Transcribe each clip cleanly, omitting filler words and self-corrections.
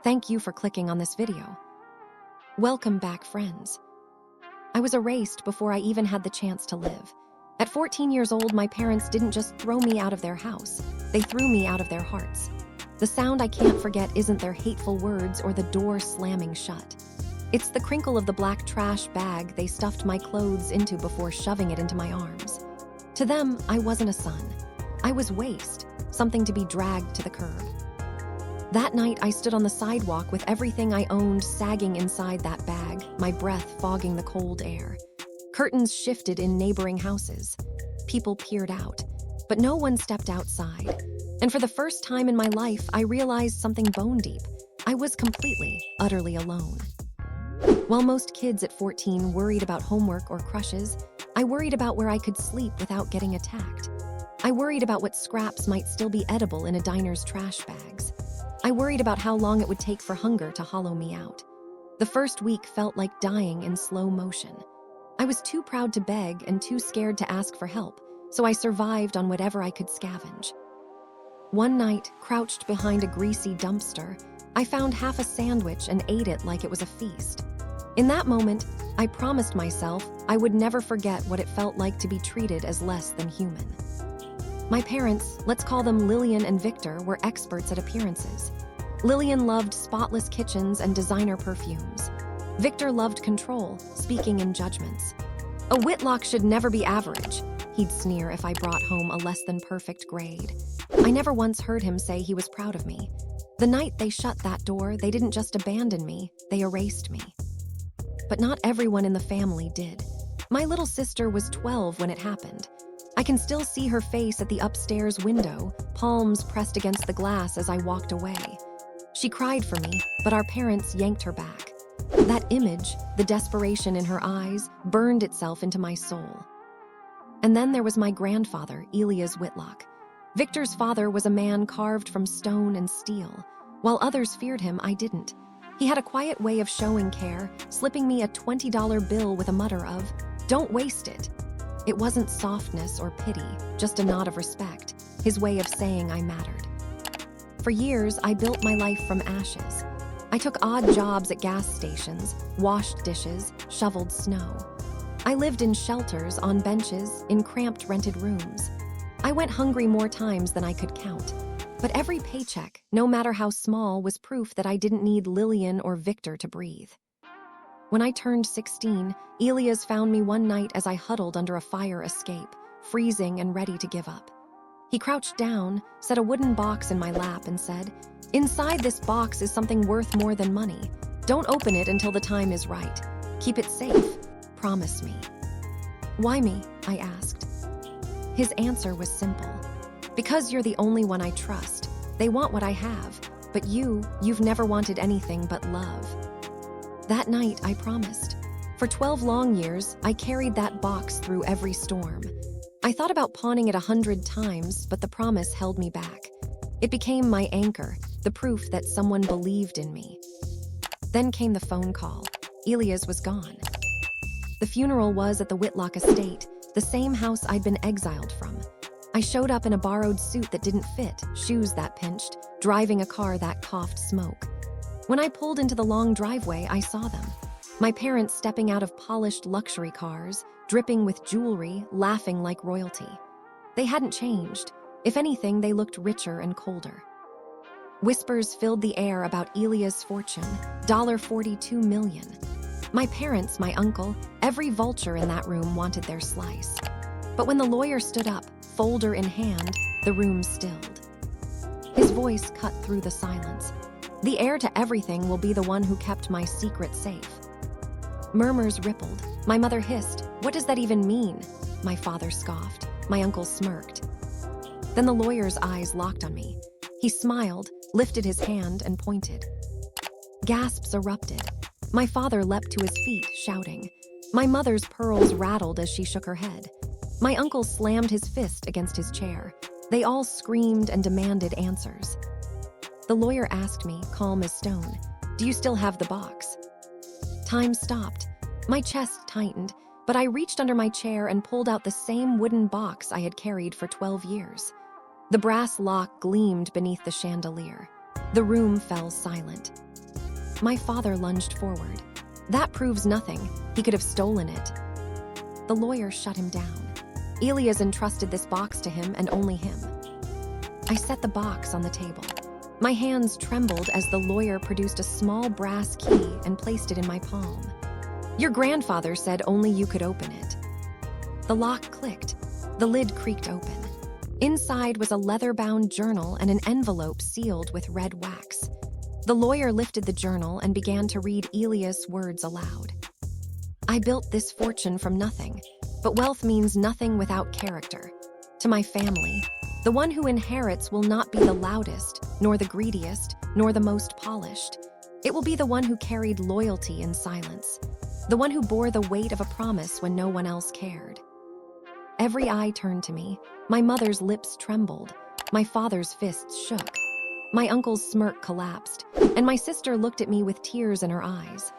Thank you for clicking on this video. Welcome back, friends. I was erased before I even had the chance to live. At 14 years old, my parents didn't just throw me out of their house, they threw me out of their hearts. The sound I can't forget isn't their hateful words or the door slamming shut. It's the crinkle of the black trash bag they stuffed my clothes into before shoving it into my arms. To them, I wasn't a son. I was waste, something to be dragged to the curb. That night, I stood on the sidewalk with everything I owned sagging inside that bag, my breath fogging the cold air. Curtains shifted in neighboring houses. People peered out, but no one stepped outside. And for the first time in my life, I realized something bone deep. I was completely, utterly alone. While most kids at 14 worried about homework or crushes, I worried about where I could sleep without getting attacked. I worried about what scraps might still be edible in a diner's trash bags. I worried about how long it would take for hunger to hollow me out. The first week felt like dying in slow motion. I was too proud to beg and too scared to ask for help, so I survived on whatever I could scavenge. One night, crouched behind a greasy dumpster, I found half a sandwich and ate it like it was a feast. In that moment, I promised myself I would never forget what it felt like to be treated as less than human. My parents, let's call them Lillian and Victor, were experts at appearances. Lillian loved spotless kitchens and designer perfumes. Victor loved control, speaking in judgments. "A Whitlock should never be average," he'd sneer if I brought home a less than perfect grade. I never once heard him say he was proud of me. The night they shut that door, they didn't just abandon me, they erased me. But not everyone in the family did. My little sister was 12 when it happened. I can still see her face at the upstairs window, palms pressed against the glass as I walked away. She cried for me, but our parents yanked her back. That image, the desperation in her eyes, burned itself into my soul. And then there was my grandfather, Elias Whitlock. Victor's father was a man carved from stone and steel. While others feared him, I didn't. He had a quiet way of showing care, slipping me a $20 bill with a mutter of, "Don't waste it." It wasn't softness or pity, just a nod of respect, his way of saying I mattered. For years, I built my life from ashes. I took odd jobs at gas stations, washed dishes, shoveled snow. I lived in shelters, on benches, in cramped rented rooms. I went hungry more times than I could count. But every paycheck, no matter how small, was proof that I didn't need Lillian or Victor to breathe. When I turned 16, Elias found me one night as I huddled under a fire escape, freezing and ready to give up. He crouched down, set a wooden box in my lap and said, "Inside this box is something worth more than money. Don't open it until the time is right. Keep it safe. Promise me." "Why me?" I asked. His answer was simple. "Because you're the only one I trust. They want what I have, but you've never wanted anything but love." That night, I promised. For 12 long years, I carried that box through every storm. I thought about pawning it 100 times, but the promise held me back. It became my anchor, the proof that someone believed in me. Then came the phone call. Elias was gone. The funeral was at the Whitlock estate, the same house I'd been exiled from. I showed up in a borrowed suit that didn't fit, shoes that pinched, driving a car that coughed smoke. When I pulled into the long driveway, I saw them. My parents stepping out of polished luxury cars, dripping with jewelry, laughing like royalty. They hadn't changed. If anything, they looked richer and colder. Whispers filled the air about Elias' fortune, $42 million. My parents, my uncle, every vulture in that room wanted their slice. But when the lawyer stood up, folder in hand, the room stilled. His voice cut through the silence. "The heir to everything will be the one who kept my secret safe." Murmurs rippled. My mother hissed, "What does that even mean?" My father scoffed. My uncle smirked. Then the lawyer's eyes locked on me. He smiled, lifted his hand, and pointed. Gasps erupted. My father leapt to his feet, shouting. My mother's pearls rattled as she shook her head. My uncle slammed his fist against his chair. They all screamed and demanded answers. The lawyer asked me, calm as stone, "Do you still have the box?" Time stopped. My chest tightened, but I reached under my chair and pulled out the same wooden box I had carried for 12 years. The brass lock gleamed beneath the chandelier. The room fell silent. My father lunged forward. That proves nothing. He could have stolen it. The lawyer shut him down. Elias entrusted this box to him and only him. I set the box on the table. My hands trembled as the lawyer produced a small brass key and placed it in my palm. Your grandfather said only you could open it. The lock clicked. The lid creaked open. Inside was a leather-bound journal and an envelope sealed with red wax. The lawyer lifted the journal and began to read Elias' words aloud. I built this fortune from nothing, but wealth means nothing without character. To my family, the one who inherits will not be the loudest, nor the greediest, nor the most polished. It will be the one who carried loyalty in silence, the one who bore the weight of a promise when no one else cared. Every eye turned to me. My mother's lips trembled. My father's fists shook. My uncle's smirk collapsed, and my sister looked at me with tears in her eyes.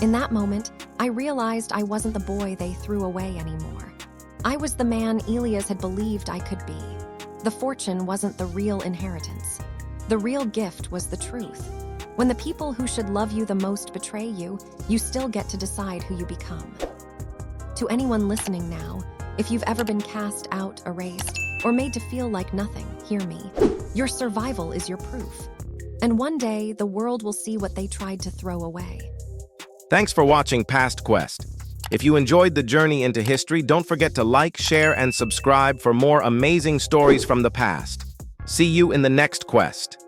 In that moment, I realized I wasn't the boy they threw away anymore. I was the man Elias had believed I could be. The fortune wasn't the real inheritance. The real gift was the truth. When the people who should love you the most betray you, you still get to decide who you become. To anyone listening now, if you've ever been cast out, erased, or made to feel like nothing, hear me. Your survival is your proof. And one day, the world will see what they tried to throw away. Thanks for watching PastQuest. If you enjoyed the journey into history, don't forget to like, share, and subscribe for more amazing stories from the past. See you in the next quest.